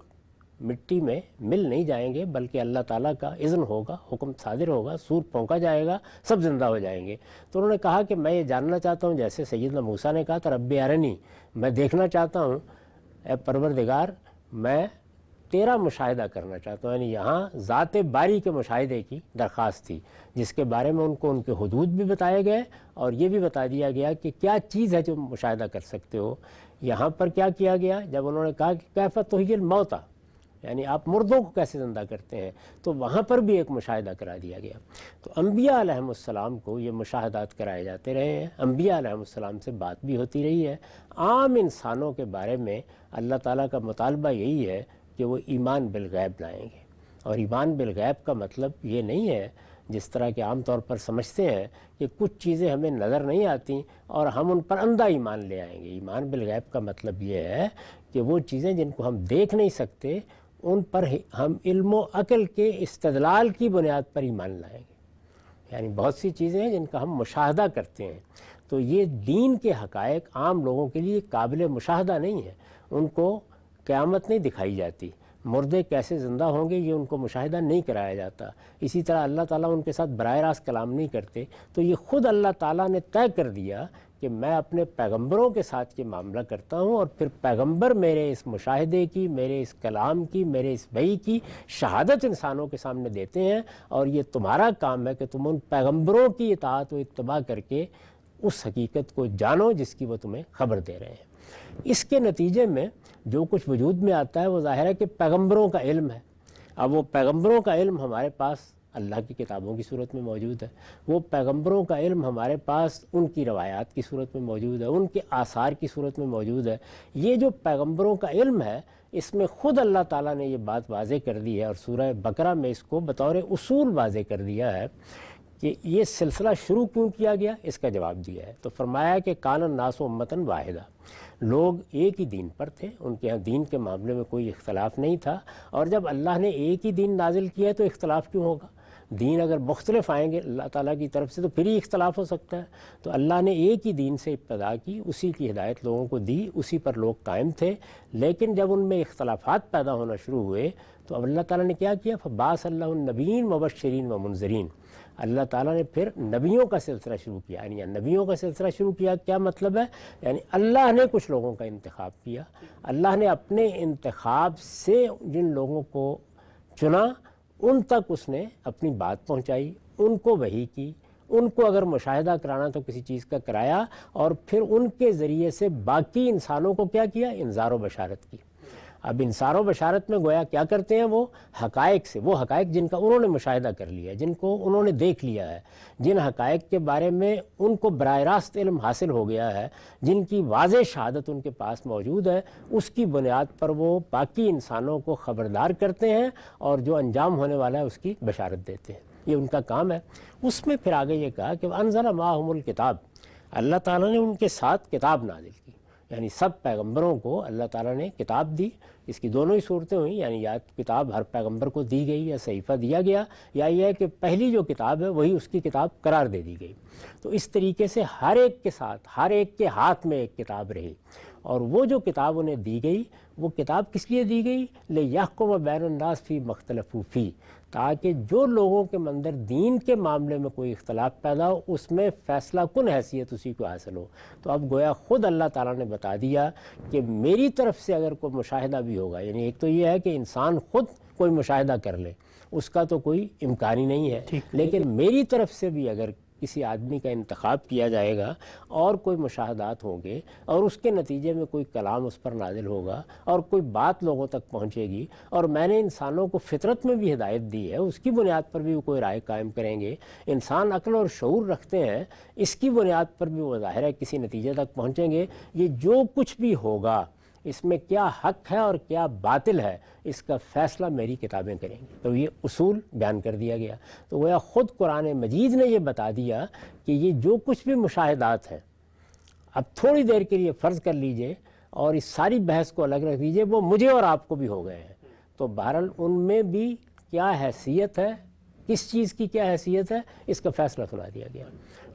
مٹی میں مل نہیں جائیں گے بلکہ اللہ تعالیٰ کا اذن ہوگا، حکم صادر ہوگا، سور پھونکا جائے گا، سب زندہ ہو جائیں گے، تو انہوں نے کہا کہ میں یہ جاننا چاہتا ہوں، جیسے سیدنا موسیٰ نے کہا تھا رب ارنی، میں دیکھنا چاہتا ہوں، اے پروردگار میں تیرا مشاہدہ کرنا چاہتا ہوں۔ یعنی یہاں ذات باری کے مشاہدے کی درخواست تھی، جس کے بارے میں ان کو ان کے حدود بھی بتائے گئے اور یہ بھی بتا دیا گیا کہ کیا چیز ہے جو مشاہدہ کر سکتے ہو۔ یہاں پر کیا کیا گیا، جب انہوں نے کہا کہ کیف تحیی الموتیٰ، یعنی آپ مردوں کو کیسے زندہ کرتے ہیں، تو وہاں پر بھی ایک مشاہدہ کرا دیا گیا۔ تو انبیاء علیہم السلام کو یہ مشاہدات کرائے جاتے رہے ہیں، انبیاء علیہم السلام سے بات بھی ہوتی رہی ہے۔ عام انسانوں کے بارے میں اللہ تعالیٰ کا مطالبہ یہی ہے کہ وہ ایمان بالغیب لائیں گے، اور ایمان بالغیب کا مطلب یہ نہیں ہے جس طرح کہ عام طور پر سمجھتے ہیں کہ کچھ چیزیں ہمیں نظر نہیں آتی اور ہم ان پر اندھا ایمان لے آئیں گے۔ ایمان بالغیب کا مطلب یہ ہے کہ وہ چیزیں جن کو ہم دیکھ نہیں سکتے ان پر ہم علم و عقل کے استدلال کی بنیاد پر ایمان لائیں گے۔ یعنی بہت سی چیزیں ہیں جن کا ہم مشاہدہ کرتے ہیں، تو یہ دین کے حقائق عام لوگوں کے لیے قابل مشاہدہ نہیں ہے، ان کو قیامت نہیں دکھائی جاتی، مردے کیسے زندہ ہوں گے یہ ان کو مشاہدہ نہیں کرایا جاتا، اسی طرح اللہ تعالیٰ ان کے ساتھ براہ راست کلام نہیں کرتے۔ تو یہ خود اللہ تعالیٰ نے طے کر دیا کہ میں اپنے پیغمبروں کے ساتھ یہ معاملہ کرتا ہوں، اور پھر پیغمبر میرے اس مشاہدے کی، میرے اس کلام کی، میرے اس وحی کی شہادت انسانوں کے سامنے دیتے ہیں، اور یہ تمہارا کام ہے کہ تم ان پیغمبروں کی اطاعت و اتباع کر کے اس حقیقت کو جانو جس کی وہ تمہیں خبر دے رہے ہیں۔ اس کے نتیجے میں جو کچھ وجود میں آتا ہے وہ ظاہر ہے کہ پیغمبروں کا علم ہے۔ اب وہ پیغمبروں کا علم ہمارے پاس اللہ کی کتابوں کی صورت میں موجود ہے، وہ پیغمبروں کا علم ہمارے پاس ان کی روایات کی صورت میں موجود ہے، ان کے آثار کی صورت میں موجود ہے۔ یہ جو پیغمبروں کا علم ہے اس میں خود اللہ تعالیٰ نے یہ بات واضح کر دی ہے، اور سورہ بقرہ میں اس کو بطور اصول واضح کر دیا ہے کہ یہ سلسلہ شروع کیوں کیا گیا، اس کا جواب دیا ہے۔ تو فرمایا کہ کان الناس امتاً واحدہ، لوگ ایک ہی دین پر تھے، ان کے ہاں دین کے معاملے میں کوئی اختلاف نہیں تھا، اور جب اللہ نے ایک ہی دین نازل کیا ہے تو اختلاف کیوں ہوگا؟ دین اگر مختلف آئیں گے اللہ تعالیٰ کی طرف سے تو پھر ہی اختلاف ہو سکتا ہے۔ تو اللہ نے ایک ہی دین سے ابتدا کی، اسی کی ہدایت لوگوں کو دی، اسی پر لوگ قائم تھے، لیکن جب ان میں اختلافات پیدا ہونا شروع ہوئے تو اب اللہ تعالیٰ نے کیا کیا؟ فبعث اللہ النبیین مبشرین و منذرین، اللہ تعالیٰ نے پھر نبیوں کا سلسلہ شروع کیا۔ یعنی نبیوں کا سلسلہ شروع کیا کیا مطلب ہے؟ یعنی اللہ نے کچھ لوگوں کا انتخاب کیا، اللہ نے اپنے انتخاب سے جن لوگوں کو چنا ان تک اس نے اپنی بات پہنچائی، ان کو وحی کی، ان کو اگر مشاہدہ کرانا تو کسی چیز کا کرایا، اور پھر ان کے ذریعے سے باقی انسانوں کو کیا کیا؟ انذار و بشارت کی۔ اب انذار و بشارت میں گویا کیا کرتے ہیں؟ وہ حقائق سے، وہ حقائق جن کا انہوں نے مشاہدہ کر لیا، جن کو انہوں نے دیکھ لیا ہے، جن حقائق کے بارے میں ان کو براہ راست علم حاصل ہو گیا ہے، جن کی واضح شہادت ان کے پاس موجود ہے، اس کی بنیاد پر وہ باقی انسانوں کو خبردار کرتے ہیں اور جو انجام ہونے والا ہے اس کی بشارت دیتے ہیں۔ یہ ان کا کام ہے۔ اس میں پھر آگے یہ کہا کہ انزل معہم الکتاب، اللہ تعالیٰ نے ان کے ساتھ کتاب نازل کی، یعنی سب پیغمبروں کو اللہ تعالیٰ نے کتاب دی۔ اس کی دونوں ہی صورتیں ہوئیں، یعنی یا کتاب ہر پیغمبر کو دی گئی یا صحیفہ دیا گیا، یا یہ ہے کہ پہلی جو کتاب ہے وہی اس کی کتاب قرار دے دی گئی۔ تو اس طریقے سے ہر ایک کے ساتھ، ہر ایک کے ہاتھ میں ایک کتاب رہی، اور وہ جو کتاب انہیں دی گئی وہ کتاب کس لیے دی گئی؟ لِیَحْکُمَ بَیْنَ النَّاسِ فِی مَا اخْتَلَفُوا فِیہ، تاکہ جو لوگوں کے اندر دین کے معاملے میں کوئی اختلاف پیدا ہو اس میں فیصلہ کن حیثیت اسی کو حاصل ہو۔ تو اب گویا خود اللہ تعالیٰ نے بتا دیا کہ میری طرف سے اگر کوئی مشاہدہ بھی ہوگا، یعنی ایک تو یہ ہے کہ انسان خود کوئی مشاہدہ کر لے، اس کا تو کوئی امکان ہی نہیں ہے، لیکن میری طرف سے بھی اگر کسی آدمی کا انتخاب کیا جائے گا اور کوئی مشاہدات ہوں گے اور اس کے نتیجے میں کوئی کلام اس پر نازل ہوگا اور کوئی بات لوگوں تک پہنچے گی، اور میں نے انسانوں کو فطرت میں بھی ہدایت دی ہے، اس کی بنیاد پر بھی وہ کوئی رائے قائم کریں گے، انسان عقل اور شعور رکھتے ہیں، اس کی بنیاد پر بھی وہ ظاہر ہے کسی نتیجے تک پہنچیں گے۔ یہ جو کچھ بھی ہوگا اس میں کیا حق ہے اور کیا باطل ہے اس کا فیصلہ میری کتابیں کریں گی۔ تو یہ اصول بیان کر دیا گیا۔ تو گویا خود قرآن مجید نے یہ بتا دیا کہ یہ جو کچھ بھی مشاہدات ہیں، اب تھوڑی دیر کے لیے فرض کر لیجئے اور اس ساری بحث کو الگ رکھ دیجئے، وہ مجھے اور آپ کو بھی ہو گئے ہیں، تو بہرحال ان میں بھی کیا حیثیت ہے، کس چیز کی کیا حیثیت ہے، اس کا فیصلہ سنا دیا گیا۔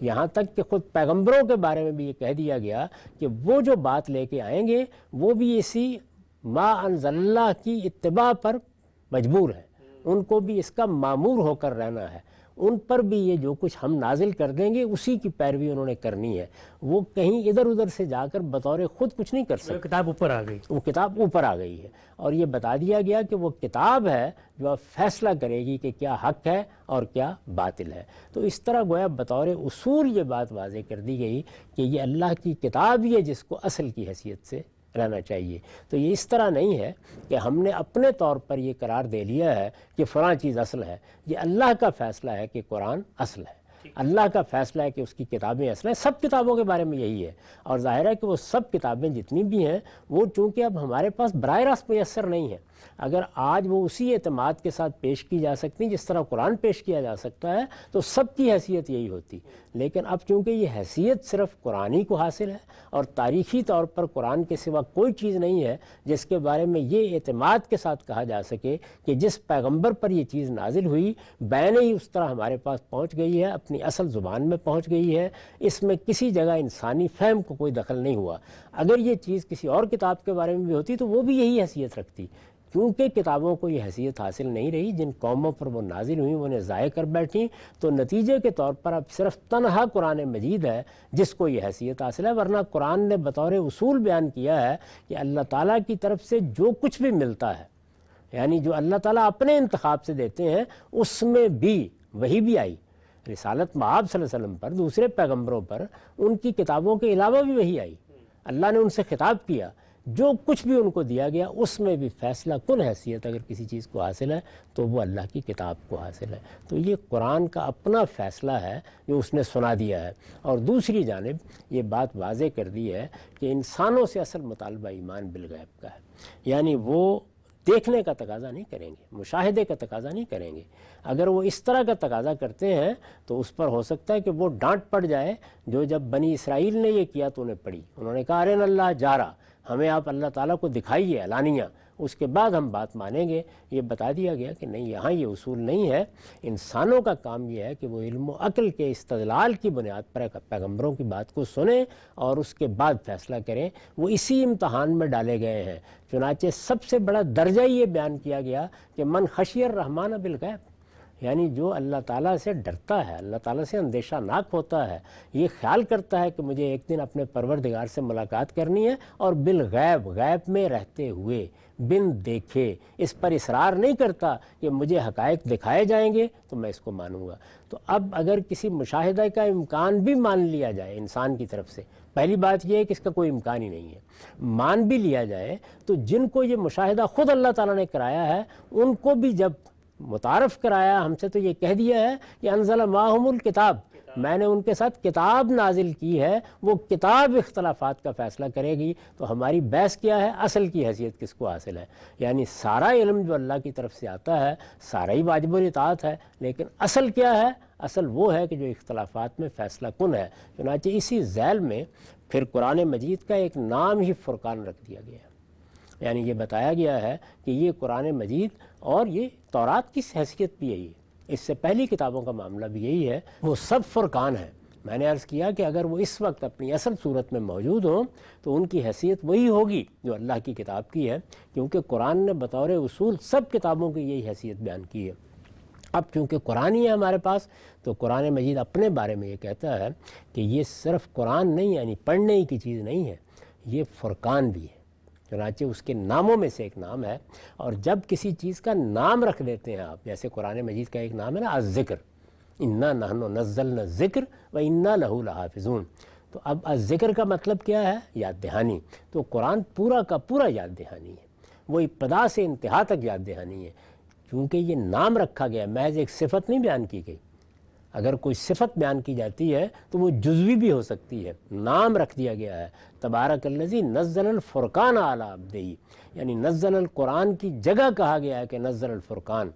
یہاں تک کہ خود پیغمبروں کے بارے میں بھی یہ کہہ دیا گیا کہ وہ جو بات لے کے آئیں گے وہ بھی اسی ما انزل اللہ کی اتباع پر مجبور ہے، ان کو بھی اس کا مامور ہو کر رہنا ہے، ان پر بھی یہ جو کچھ ہم نازل کر دیں گے اسی کی پیروی انہوں نے کرنی ہے، وہ کہیں ادھر ادھر سے جا کر بطور خود کچھ نہیں کر سکتے۔ کتاب اوپر آ گئی، وہ کتاب اوپر آ گئی ہے، اور یہ بتا دیا گیا کہ وہ کتاب ہے جو اب فیصلہ کرے گی کہ کیا حق ہے اور کیا باطل ہے۔ تو اس طرح گویا بطور اصول یہ بات واضح کر دی گئی کہ یہ اللہ کی کتاب ہی ہے جس کو اصل کی حیثیت سے رہنا چاہیے۔ تو یہ اس طرح نہیں ہے کہ ہم نے اپنے طور پر یہ قرار دے لیا ہے کہ فلاں چیز اصل ہے، یہ اللہ کا فیصلہ ہے کہ قرآن اصل ہے، اللہ کا فیصلہ ہے کہ اس کی کتابیں اصل ہیں۔ سب کتابوں کے بارے میں یہی ہے، اور ظاہر ہے کہ وہ سب کتابیں جتنی بھی ہیں وہ چونکہ اب ہمارے پاس براہ راست میسر نہیں ہیں، اگر آج وہ اسی اعتماد کے ساتھ پیش کی جا سکتی جس طرح قرآن پیش کیا جا سکتا ہے تو سب کی حیثیت یہی ہوتی، لیکن اب چونکہ یہ حیثیت صرف قرآن ہی کو حاصل ہے اور تاریخی طور پر قرآن کے سوا کوئی چیز نہیں ہے جس کے بارے میں یہ اعتماد کے ساتھ کہا جا سکے کہ جس پیغمبر پر یہ چیز نازل ہوئی بین ہی اس طرح ہمارے پاس پہنچ گئی ہے، اپنی اصل زبان میں پہنچ گئی ہے، اس میں کسی جگہ انسانی فہم کو کوئی دخل نہیں ہوا۔ اگر یہ چیز کسی اور کتاب کے بارے میں بھی ہوتی تو وہ بھی یہی حیثیت رکھتی، کیونکہ کتابوں کو یہ حیثیت حاصل نہیں رہی، جن قوموں پر وہ نازل ہوئیں وہ انہیں ضائع کر بیٹھیں، تو نتیجے کے طور پر اب صرف تنہا قرآن مجید ہے جس کو یہ حیثیت حاصل ہے، ورنہ قرآن نے بطور اصول بیان کیا ہے کہ اللہ تعالیٰ کی طرف سے جو کچھ بھی ملتا ہے، یعنی جو اللہ تعالیٰ اپنے انتخاب سے دیتے ہیں اس میں بھی وہی بھی آئی، رسالت مآب صلی اللہ علیہ وسلم پر، دوسرے پیغمبروں پر ان کی کتابوں کے علاوہ بھی وہی آئی، اللہ نے ان سے خطاب کیا، جو کچھ بھی ان کو دیا گیا اس میں بھی فیصلہ کن حیثیت اگر کسی چیز کو حاصل ہے تو وہ اللہ کی کتاب کو حاصل ہے۔ تو یہ قرآن کا اپنا فیصلہ ہے جو اس نے سنا دیا ہے، اور دوسری جانب یہ بات واضح کر دی ہے کہ انسانوں سے اصل مطالبہ ایمان بالغیب کا ہے، یعنی وہ دیکھنے کا تقاضا نہیں کریں گے، مشاہدے کا تقاضا نہیں کریں گے۔ اگر وہ اس طرح کا تقاضا کرتے ہیں تو اس پر ہو سکتا ہے کہ وہ ڈانٹ پڑ جائے، جو جب بنی اسرائیل نے یہ کیا تو انہیں پڑی، انہوں نے کہا ارین اللہ جارا، ہمیں آپ اللہ تعالیٰ کو دکھائیے علانیہ، اس کے بعد ہم بات مانیں گے۔ یہ بتا دیا گیا کہ نہیں، یہاں یہ اصول نہیں ہے۔ انسانوں کا کام یہ ہے کہ وہ علم و عقل کے استدلال کی بنیاد پر پیغمبروں کی بات کو سنیں اور اس کے بعد فیصلہ کریں۔ وہ اسی امتحان میں ڈالے گئے ہیں۔ چنانچہ سب سے بڑا درجہ یہ بیان کیا گیا کہ من خشی الرحمن بالغیب، یعنی جو اللہ تعالیٰ سے ڈرتا ہے، اللہ تعالیٰ سے اندیشہ ناک ہوتا ہے، یہ خیال کرتا ہے کہ مجھے ایک دن اپنے پروردگار سے ملاقات کرنی ہے، اور بالغیب، غیب میں رہتے ہوئے، بن دیکھے، اس پر اصرار نہیں کرتا کہ مجھے حقائق دکھائے جائیں گے تو میں اس کو مانوں گا۔ تو اب اگر کسی مشاہدہ کا امکان بھی مان لیا جائے انسان کی طرف سے، پہلی بات یہ ہے کہ اس کا کوئی امکان ہی نہیں ہے، مان بھی لیا جائے تو جن کو یہ مشاہدہ خود اللہ تعالیٰ نے کرایا ہے، ان کو بھی جب متعارف کرایا، ہم سے تو یہ کہہ دیا ہے کہ انزل معہم الکتاب، میں نے ان کے ساتھ کتاب نازل کی ہے، وہ کتاب اختلافات کا فیصلہ کرے گی، تو ہماری بحث کیا ہے؟ اصل کی حیثیت کس کو حاصل ہے؟ یعنی سارا علم جو اللہ کی طرف سے آتا ہے سارا ہی واجب الاطاعت ہے، لیکن اصل کیا ہے؟ اصل وہ ہے کہ جو اختلافات میں فیصلہ کن ہے۔ چنانچہ اسی ذیل میں پھر قرآن مجید کا ایک نام ہی فرقان رکھ دیا گیا ہے، یعنی یہ بتایا گیا ہے کہ یہ قرآن مجید اور یہ تورات کی حیثیت بھی یہی ہے، اس سے پہلی کتابوں کا معاملہ بھی یہی ہے، وہ سب فرقان ہیں۔ میں نے عرض کیا کہ اگر وہ اس وقت اپنی اصل صورت میں موجود ہوں تو ان کی حیثیت وہی ہوگی جو اللہ کی کتاب کی ہے، کیونکہ قرآن نے بطور اصول سب کتابوں کی یہی حیثیت بیان کی ہے۔ اب چونکہ قرآن ہی ہے ہمارے پاس، تو قرآن مجید اپنے بارے میں یہ کہتا ہے کہ یہ صرف قرآن نہیں، یعنی پڑھنے ہی کی چیز نہیں ہے، یہ فرقان بھی ہے۔ چنانچہ اس کے ناموں میں سے ایک نام ہے، اور جب کسی چیز کا نام رکھ دیتے ہیں آپ، جیسے قرآن مجید کا ایک نام ہے نا الذکر، انا نحن نزلنا الذکر و انا لہ لحافظون، تو اب الذکر کا مطلب کیا ہے؟ یاد دہانی۔ تو قرآن پورا کا پورا یاد دہانی ہے، وہ ابتدا سے انتہا تک یاد دہانی ہے، کیونکہ یہ نام رکھا گیا، محض ایک صفت نہیں بیان کی گئی۔ اگر کوئی صفت بیان کی جاتی ہے تو وہ جزوی بھی ہو سکتی ہے، نام رکھ دیا گیا ہے، تبارک الذی نزل الفرقان علی عبدہ، یعنی نزل القرآن کی جگہ کہا گیا ہے کہ نزل الفرقان،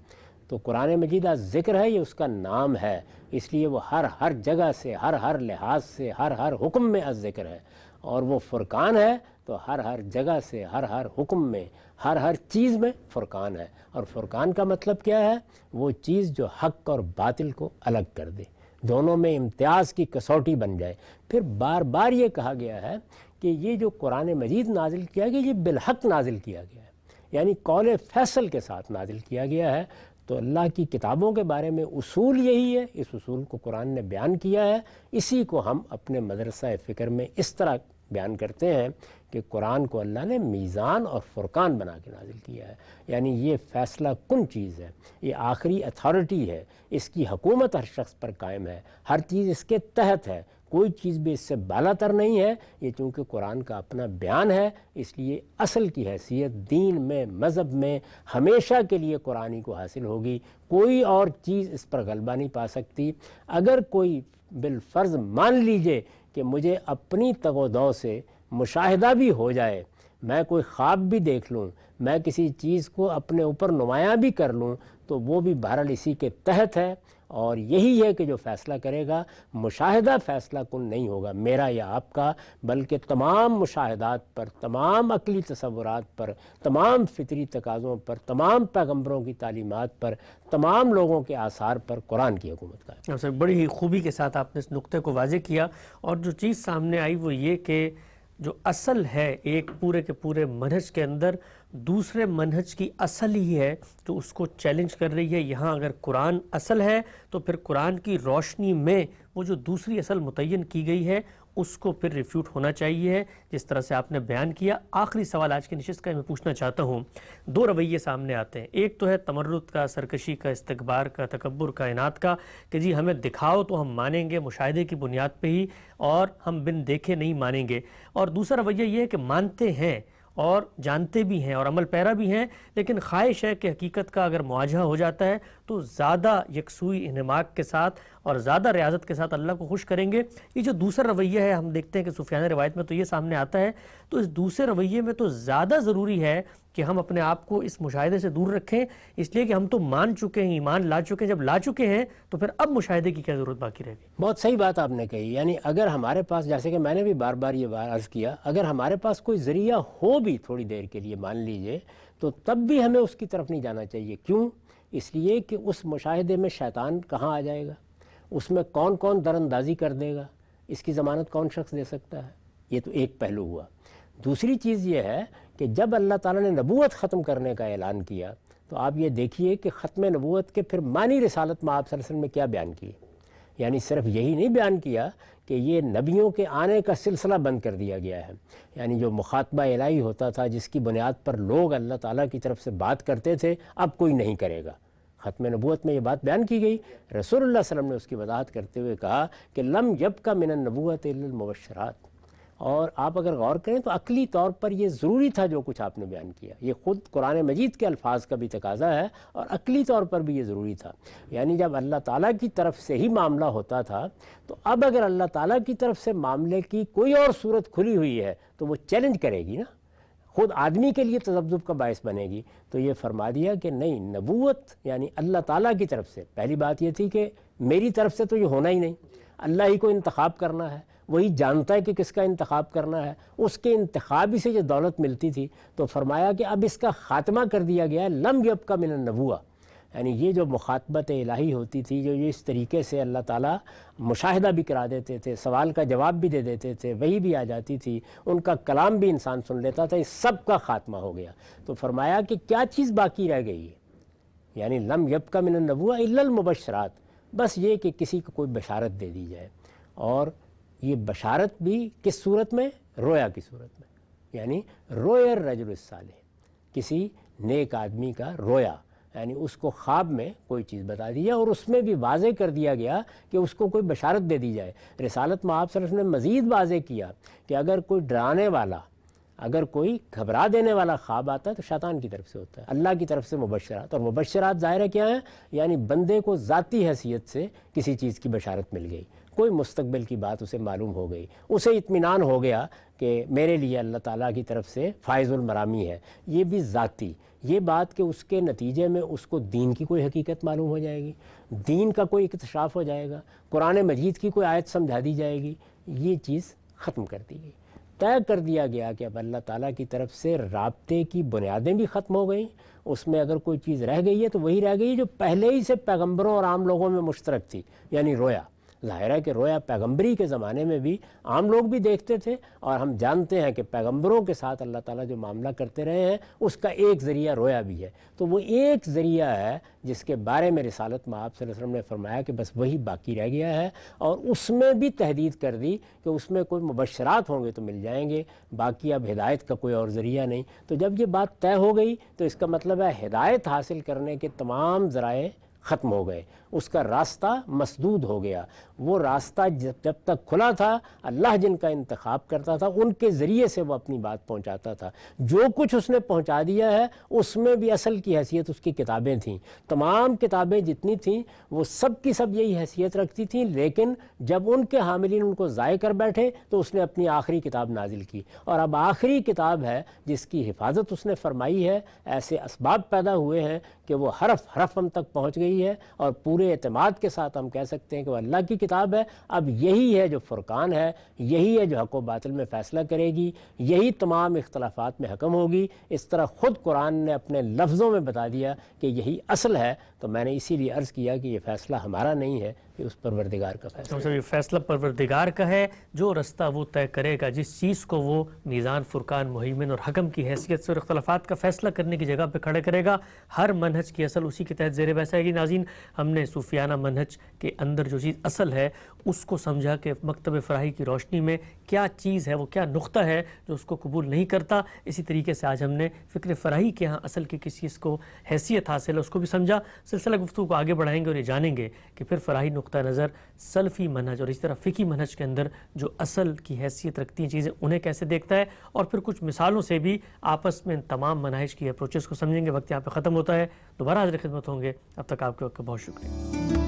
تو قرآن مجید ذکر ہے، یہ اس کا نام ہے، اس لیے وہ ہر جگہ سے، ہر لحاظ سے، ہر حکم میں ذکر ہے، اور وہ فرقان ہے تو ہر جگہ سے، ہر حکم میں، ہر چیز میں فرقان ہے۔ اور فرقان کا مطلب کیا ہے؟ وہ چیز جو حق اور باطل کو الگ کر دے، دونوں میں امتیاز کی کسوٹی بن جائے۔ پھر بار بار یہ کہا گیا ہے کہ یہ جو قرآن مجید نازل کیا گیا، یہ بالحق نازل کیا گیا ہے، یعنی قول فیصل کے ساتھ نازل کیا گیا ہے۔ تو اللہ کی کتابوں کے بارے میں اصول یہی ہے، اس اصول کو قرآن نے بیان کیا ہے، اسی کو ہم اپنے مدرسہ فکر میں اس طرح بیان کرتے ہیں کہ قرآن کو اللہ نے میزان اور فرقان بنا کے نازل کیا ہے، یعنی یہ فیصلہ کن چیز ہے، یہ آخری اتھارٹی ہے، اس کی حکومت ہر شخص پر قائم ہے، ہر چیز اس کے تحت ہے، کوئی چیز بھی اس سے بالا تر نہیں ہے۔ یہ چونکہ قرآن کا اپنا بیان ہے، اس لیے اصل کی حیثیت دین میں، مذہب میں ہمیشہ کے لیے قرآن کو حاصل ہوگی، کوئی اور چیز اس پر غلبہ نہیں پا سکتی۔ اگر کوئی بالفرض مان لیجئے کہ مجھے اپنی تگ و دو سے مشاہدہ بھی ہو جائے، میں کوئی خواب بھی دیکھ لوں، میں کسی چیز کو اپنے اوپر نمایاں بھی کر لوں، تو وہ بھی بہرحال اسی کے تحت ہے، اور یہی ہے کہ جو فیصلہ کرے گا، مشاہدہ فیصلہ کن نہیں ہوگا میرا یا آپ کا، بلکہ تمام مشاہدات پر، تمام عقلی تصورات پر، تمام فطری تقاضوں پر، تمام پیغمبروں کی تعلیمات پر، تمام لوگوں کے آثار پر قرآن کی حکومت کا ہے۔ بڑی ہی خوبی کے ساتھ آپ نے اس نقطے کو واضح کیا، اور جو چیز سامنے آئی وہ یہ کہ جو اصل ہے ایک پورے کے پورے منہج کے اندر، دوسرے منہج کی اصل ہی ہے جو اس کو چیلنج کر رہی ہے۔ یہاں اگر قرآن اصل ہے تو پھر قرآن کی روشنی میں وہ جو دوسری اصل متعین کی گئی ہے اس کو پھر ریفیوٹ ہونا چاہیے، جس طرح سے آپ نے بیان کیا۔ آخری سوال آج کی نشست کا میں پوچھنا چاہتا ہوں، دو رویے سامنے آتے ہیں، ایک تو ہے تمرد کا، سرکشی کا، استکبار کا، تکبر کا، عناد کا، کہ جی ہمیں دکھاؤ تو ہم مانیں گے مشاہدے کی بنیاد پہ ہی، اور ہم بن دیکھے نہیں مانیں گے۔ اور دوسرا رویہ یہ ہے کہ مانتے ہیں اور جانتے بھی ہیں اور عمل پیرا بھی ہیں، لیکن خواہش ہے کہ حقیقت کا اگر مواجہہ ہو جاتا ہے تو زیادہ یکسوئی انہماک کے ساتھ اور زیادہ ریاضت کے ساتھ اللہ کو خوش کریں گے۔ یہ جو دوسرا رویہ ہے، ہم دیکھتے ہیں کہ سفیان روایت میں تو یہ سامنے آتا ہے، تو اس دوسرے رویے میں تو زیادہ ضروری ہے کہ ہم اپنے آپ کو اس مشاہدے سے دور رکھیں، اس لیے کہ ہم تو مان چکے ہیں، ایمان لا چکے ہیں، جب لا چکے ہیں تو پھر اب مشاہدے کی کیا ضرورت باقی رہ گئی؟ بہت صحیح بات آپ نے کہی، یعنی اگر ہمارے پاس، جیسے کہ میں نے بھی بار بار یہ عرض کیا، اگر ہمارے پاس کوئی ذریعہ ہو بھی تھوڑی دیر کے لیے مان لیجئے، تو تب بھی ہمیں اس کی طرف نہیں جانا چاہیے۔ کیوں؟ اس لیے کہ اس مشاہدے میں شیطان کہاں آ جائے گا، اس میں کون کون در اندازی کر دے گا، اس کی ضمانت کون شخص دے سکتا ہے؟ یہ تو ایک پہلو ہوا۔ دوسری چیز یہ ہے کہ جب اللہ تعالیٰ نے نبوت ختم کرنے کا اعلان کیا تو آپ یہ دیکھیے کہ ختم نبوت کے پھر معنی رسالت میں آپ صلی اللہ علیہ وسلم نے کیا بیان کیے، یعنی صرف یہی نہیں بیان کیا کہ یہ نبیوں کے آنے کا سلسلہ بند کر دیا گیا ہے، یعنی جو مخاطبہ الہی ہوتا تھا جس کی بنیاد پر لوگ اللہ تعالیٰ کی طرف سے بات کرتے تھے، اب کوئی نہیں کرے گا۔ ختم نبوت میں یہ بات بیان کی گئی، رسول اللہ صلی اللہ علیہ وسلم نے اس کی وضاحت کرتے ہوئے کہا کہ لم یبق من النبوۃ الا المبشرات۔ اور آپ اگر غور کریں تو عقلی طور پر یہ ضروری تھا جو کچھ آپ نے بیان کیا، یہ خود قرآن مجید کے الفاظ کا بھی تقاضا ہے اور عقلی طور پر بھی یہ ضروری تھا۔ یعنی جب اللہ تعالیٰ کی طرف سے ہی معاملہ ہوتا تھا تو اب اگر اللہ تعالیٰ کی طرف سے معاملے کی کوئی اور صورت کھلی ہوئی ہے تو وہ چیلنج کرے گی نا، خود آدمی کے لیے تذبذب کا باعث بنے گی۔ تو یہ فرما دیا کہ نہیں، نبوت یعنی اللہ تعالیٰ کی طرف سے، پہلی بات یہ تھی کہ میری طرف سے تو یہ ہونا ہی نہیں، اللہ ہی کو انتخاب کرنا ہے، وہی جانتا ہے کہ کس کا انتخاب کرنا ہے، اس کے انتخاب ہی سے جو دولت ملتی تھی۔ تو فرمایا کہ اب اس کا خاتمہ کر دیا گیا ہے، لم یبق من النبوہ، یعنی یہ جو مخاطبت الہی ہوتی تھی، جو اس طریقے سے اللہ تعالیٰ مشاہدہ بھی کرا دیتے تھے، سوال کا جواب بھی دے دیتے تھے، وہی بھی آ جاتی تھی، ان کا کلام بھی انسان سن لیتا تھا، اس سب کا خاتمہ ہو گیا۔ تو فرمایا کہ کیا چیز باقی رہ گئی ہے، یعنی لم یبق من النبوہ الا المبشرات، بس یہ کہ کسی کو کوئی بشارت دے دی جائے، اور یہ بشارت بھی کس صورت میں؟ رویا کی صورت میں، یعنی رویا الرجل الصالح، کسی نیک آدمی کا رویا، یعنی اس کو خواب میں کوئی چیز بتا دی جائے اور اس میں بھی واضح کر دیا گیا کہ اس کو کوئی بشارت دے دی جائے۔ رسالت میں آپ صلی اللہ علیہ وسلم نے مزید واضح کیا کہ اگر کوئی ڈرانے والا، اگر کوئی گھبرا دینے والا خواب آتا ہے تو شیطان کی طرف سے ہوتا ہے، اللہ کی طرف سے مبشرات، اور مبشرات ظاہر کیا ہیں؟ یعنی بندے کو ذاتی حیثیت سے کسی چیز کی بشارت مل گئی، کوئی مستقبل کی بات اسے معلوم ہو گئی، اسے اطمینان ہو گیا کہ میرے لیے اللہ تعالیٰ کی طرف سے فائز المرامی ہے، یہ بھی ذاتی، یہ بات کہ اس کے نتیجے میں اس کو دین کی کوئی حقیقت معلوم ہو جائے گی، دین کا کوئی اکتشاف ہو جائے گا، قرآن مجید کی کوئی آیت سمجھا دی جائے گی، یہ چیز ختم کر دی گئی۔ طے کر دیا گیا کہ اب اللہ تعالیٰ کی طرف سے رابطے کی بنیادیں بھی ختم ہو گئیں، اس میں اگر کوئی چیز رہ گئی ہے تو وہی رہ گئی ہے جو پہلے ہی سے پیغمبروں اور عام لوگوں میں مشترک تھی، یعنی رویا۔ ظاہر ہے کہ رویا پیغمبری کے زمانے میں بھی عام لوگ بھی دیکھتے تھے، اور ہم جانتے ہیں کہ پیغمبروں کے ساتھ اللہ تعالیٰ جو معاملہ کرتے رہے ہیں اس کا ایک ذریعہ رویا بھی ہے۔ تو وہ ایک ذریعہ ہے جس کے بارے میں رسالت میں آپ صلی اللہ علیہ وسلم نے فرمایا کہ بس وہی باقی رہ گیا ہے، اور اس میں بھی تحدید کر دی کہ اس میں کوئی مبشرات ہوں گے تو مل جائیں گے، باقی اب ہدایت کا کوئی اور ذریعہ نہیں۔ تو جب یہ بات طے ہو گئی تو اس کا مطلب ہے ہدایت حاصل کرنے کے تمام ذرائع ختم ہو گئے، اس کا راستہ مسدود ہو گیا۔ وہ راستہ جب تک کھلا تھا، اللہ جن کا انتخاب کرتا تھا ان کے ذریعے سے وہ اپنی بات پہنچاتا تھا۔ جو کچھ اس نے پہنچا دیا ہے اس میں بھی اصل کی حیثیت اس کی کتابیں تھیں، تمام کتابیں جتنی تھیں وہ سب کی سب یہی حیثیت رکھتی تھیں، لیکن جب ان کے حاملین ان کو ضائع کر بیٹھے تو اس نے اپنی آخری کتاب نازل کی، اور اب آخری کتاب ہے جس کی حفاظت اس نے فرمائی ہے۔ ایسے اسباب پیدا ہوئے ہیں کہ وہ حرف حرف ہم تک پہنچ گئی ہے، اور پورے اعتماد کے ساتھ ہم کہہ سکتے ہیں کہ وہ اللہ کی کتاب ہے۔ اب یہی ہے جو فرقان ہے، یہی ہے جو حق و باطل میں فیصلہ کرے گی، یہی تمام اختلافات میں حکم ہوگی۔ اس طرح خود قرآن نے اپنے لفظوں میں بتا دیا کہ یہی اصل ہے۔ تو میں نے اسی لیے عرض کیا کہ یہ فیصلہ ہمارا نہیں ہے، یہ اس پروردگار کا فیصلہ ہے۔ یہ فیصلہ پروردگار کا ہے، جو رستہ وہ طے کرے گا، جس چیز کو وہ میزان، فرقان، مہیمن اور حکم کی حیثیت سے اور اختلافات کا فیصلہ کرنے کی جگہ پہ کھڑے کرے گا، ہر منہج کی اصل اسی کے تحت زیر بحث آئے گی۔ ناظرین، ہم نے صوفیانہ منہج کے اندر جو چیز اصل ہے اس کو سمجھا کہ مکتب فراہی کی روشنی میں کیا چیز ہے، وہ کیا نقطہ ہے جو اس کو قبول نہیں کرتا۔ اسی طریقے سے آج ہم نے فکر فراہی کے ہاں اصل کی کس چیز کو حیثیت حاصل ہے اس کو بھی سمجھا۔ سلسلہ گفتگو کو آگے بڑھائیں گے اور یہ جانیں گے کہ پھر فراہی نقطہ نظر سلفی منہج اور اس طرح فقہی منہج کے اندر جو اصل کی حیثیت رکھتی ہیں چیزیں انہیں کیسے دیکھتا ہے، اور پھر کچھ مثالوں سے بھی آپس میں ان تمام منہج کی اپروچز کو سمجھیں گے۔ وقت یہاں پہ ختم ہوتا ہے، دوبارہ حاضر خدمت ہوں گے، اب تک آپ کے وقت کا بہت شکریہ۔